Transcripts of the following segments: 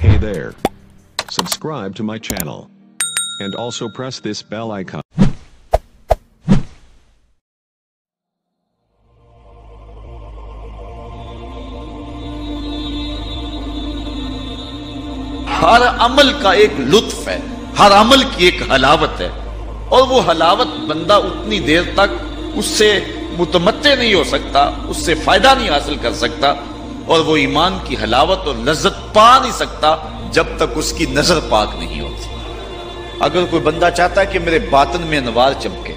Hey there. Subscribe to my channel. And also press this bell icon. ہر عمل کا ایک لطف ہے، ہر عمل کی ایک حلاوت ہے، اور وہ حلاوت بندہ اتنی دیر تک اس سے متمتع نہیں ہو سکتا، اس سے فائدہ نہیں حاصل کر سکتا، اور وہ ایمان کی حلاوت اور لذت پا نہیں سکتا جب تک اس کی نظر پاک نہیں ہوتی۔ اگر کوئی بندہ چاہتا ہے کہ میرے باطن میں انوار چمکے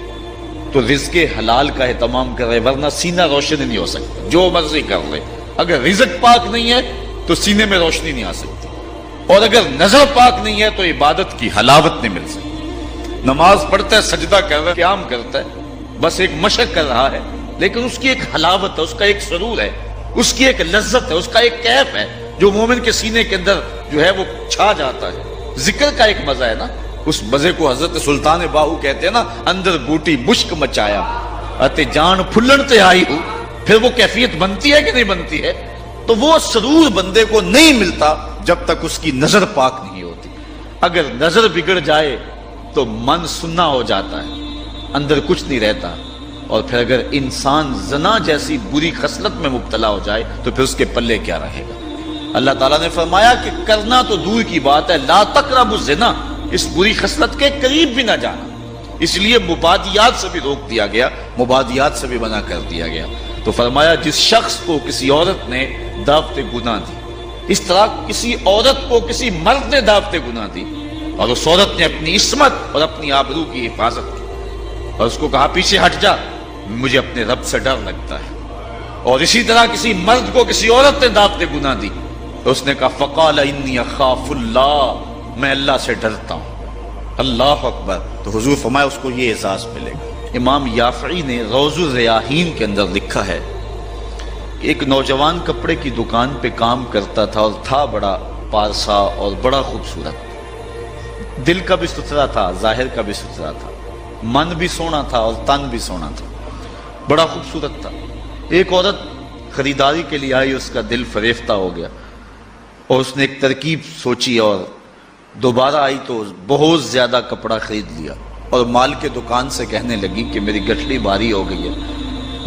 تو رزق حلال کا اہتمام کرے، ورنہ سینہ روشن نہیں ہو سکتا، جو مرضی کر لے۔ اگر رزق پاک نہیں ہے تو سینے میں روشنی نہیں آ سکتی، اور اگر نظر پاک نہیں ہے تو عبادت کی حلاوت نہیں مل سکتی۔ نماز پڑھتا ہے، سجدہ کر رہا ہے، قیام کرتا ہے، بس ایک مشق کر رہا ہے، لیکن اس کی ایک حلاوت ہے، اس کا ایک سرور ہے، اس کی ایک لذت ہے، اس کا ایک کیف ہے جو مومن کے سینے کے اندر جو ہے وہ چھا جاتا ہے۔ ذکر کا ایک مزہ ہے نا، اس مزے کو حضرت سلطان باہو کہتے ہیں نا، اندر بوٹی مشک مچایا اتے جان پھلن تے آئی ہو۔ پھر وہ کیفیت بنتی ہے کہ نہیں بنتی ہے؟ تو وہ سرور بندے کو نہیں ملتا جب تک اس کی نظر پاک نہیں ہوتی۔ اگر نظر بگڑ جائے تو من سننا ہو جاتا ہے، اندر کچھ نہیں رہتا، اور پھر اگر انسان زنا جیسی بری خصلت میں مبتلا ہو جائے تو پھر اس کے پلے کیا رہے گا؟ اللہ تعالیٰ نے فرمایا کہ کرنا تو دور کی بات ہے، لا تقربوا الزنا، اس بری خصلت کے قریب بھی نہ جانا۔ اس لیے مبادیات سے بھی روک دیا گیا، مبادیات سے بھی منع کر دیا گیا۔ تو فرمایا جس شخص کو کسی عورت نے دعوت گناہ دی، اس طرح کسی عورت کو کسی مرد نے دعوت گناہ دی، اور اس عورت نے اپنی عصمت اور اپنی آبرو کی حفاظت کی، اور اس کو کہا پیچھے ہٹ جا، مجھے اپنے رب سے ڈر لگتا ہے۔ اور اسی طرح کسی مرد کو کسی عورت نے دعوت گناہ دی، تو اس نے کہا فقال انی اخاف اللہ، میں اللہ سے ڈرتا ہوں۔ اللہ اکبر۔ تو حضور فرمایا اس کو یہ اعزاز ملے گا۔ امام یافعی نے روض الریاحین کے اندر لکھا ہے کہ ایک نوجوان کپڑے کی دکان پہ کام کرتا تھا، اور تھا بڑا پارسا اور بڑا خوبصورت، دل کا بھی ستھرا تھا، ظاہر کا بھی ستھرا تھا، من بھی سونا تھا اور تن بھی سونا تھا، بڑا خوبصورت تھا۔ ایک عورت خریداری کے لیے آئی، اس کا دل فریفتہ ہو گیا، اور اس نے ایک ترکیب سوچی اور دوبارہ آئی تو بہت زیادہ کپڑا خرید لیا، اور مال کے دکان سے کہنے لگی کہ میری گٹھلی بھاری ہو گئی ہے،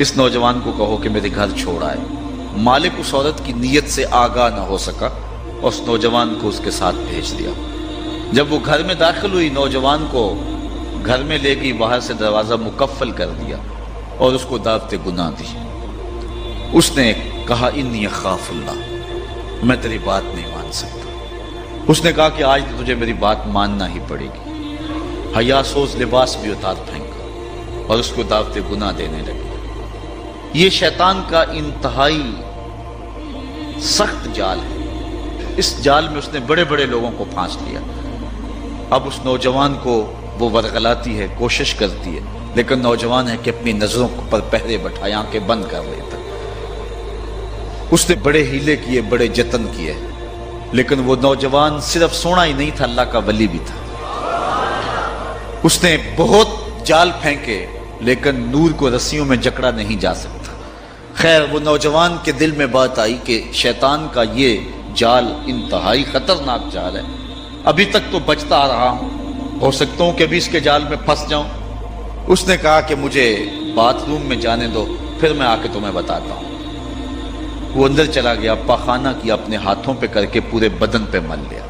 اس نوجوان کو کہو کہ میرے گھر چھوڑ آئے۔ مالک اس عورت کی نیت سے آگاہ نہ ہو سکا، اور اس نوجوان کو اس کے ساتھ بھیج دیا۔ جب وہ گھر میں داخل ہوئی، نوجوان کو گھر میں لے گئی، باہر سے دروازہ مقفل کر دیا، اور اس کو دعوت گناہ دی۔ اس نے کہا انی اخاف اللہ، میں تیری بات نہیں مان سکتا۔ اس نے کہا کہ آج تو تجھے میری بات ماننا ہی پڑے گی۔ حیا سوز لباس بھی اتار پھینکا، اور اس کو دعوت گناہ دینے لگے۔ یہ شیطان کا انتہائی سخت جال ہے، اس جال میں اس نے بڑے بڑے لوگوں کو پھانس لیا۔ اب اس نوجوان کو وہ ورغلاتی ہے، کوشش کرتی ہے، لیکن نوجوان ہے کہ اپنی نظروں پر پہرے بٹھائے، آنکھیں بند کر لیتا۔ اس نے بڑے ہیلے کیے، بڑے جتن کیے، لیکن وہ نوجوان صرف سونا ہی نہیں تھا، اللہ کا ولی بھی تھا۔ اس نے بہت جال پھینکے، لیکن نور کو رسیوں میں جکڑا نہیں جا سکتا۔ خیر، وہ نوجوان کے دل میں بات آئی کہ شیطان کا یہ جال انتہائی خطرناک جال ہے، ابھی تک تو بچتا آ رہا ہوں، ہو سکتا ہوں کہ ابھی اس کے جال میں پھنس جاؤں۔ اس نے کہا کہ مجھے باتھ روم میں جانے دو، پھر میں آ کے تمہیں بتاتا ہوں۔ وہ اندر چلا گیا، پاخانہ کیا، اپنے ہاتھوں پہ کر کے پورے بدن پہ مل لیا،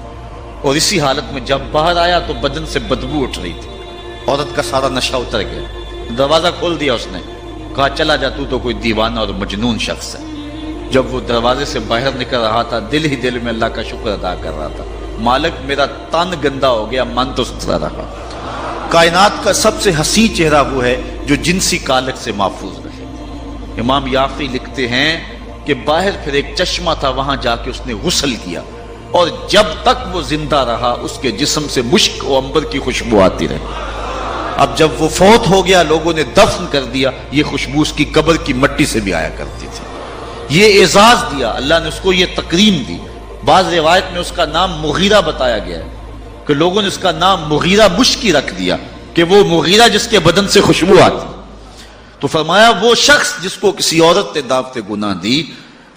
اور اسی حالت میں جب باہر آیا تو بدن سے بدبو اٹھ رہی تھی، عورت کا سارا نشہ اتر گیا۔ دروازہ کھول دیا اس نے، کہا چلا جا، تو کوئی دیوانہ اور مجنون شخص ہے۔ جب وہ دروازے سے باہر نکل رہا تھا، دل ہی دل میں اللہ کا شکر ادا کر رہا تھا، مالک میرا تن گندا ہو گیا، من تو ستھرا رہا۔ کائنات کا سب سے حسین چہرہ وہ ہے جو جنسی کالک سے محفوظ رہے۔ امام یافعی لکھتے ہیں کہ باہر پھر ایک چشمہ تھا، وہاں جا کے اس نے غسل کیا، اور جب تک وہ زندہ رہا اس کے جسم سے مشک و عنبر کی خوشبو آتی رہی۔ اب جب وہ فوت ہو گیا، لوگوں نے دفن کر دیا، یہ خوشبو اس کی قبر کی مٹی سے بھی آیا کرتی تھی۔ یہ اعزاز دیا اللہ نے، اس کو یہ تکریم دی۔ بعض روایت میں اس کا نام مغیرہ بتایا گیا ہے کہ لوگوں نے اس کا نام مغیرہ مشکی رکھ دیا، کہ وہ مغیرہ جس کے بدن سے خوشبو آتی۔ تو فرمایا وہ شخص جس کو کسی عورت نے دعوت گناہ دی،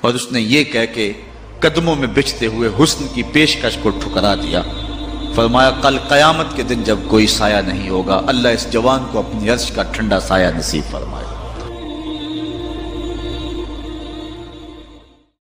اور اس نے یہ کہہ کے قدموں میں بچھتے ہوئے حسن کی پیشکش کو ٹھکرا دیا. فرمایا کل قیامت کے دن جب کوئی سایہ نہیں ہوگا اللہ اس جوان کو اپنی عرش کا ٹھنڈا سایہ نصیب فرمائے.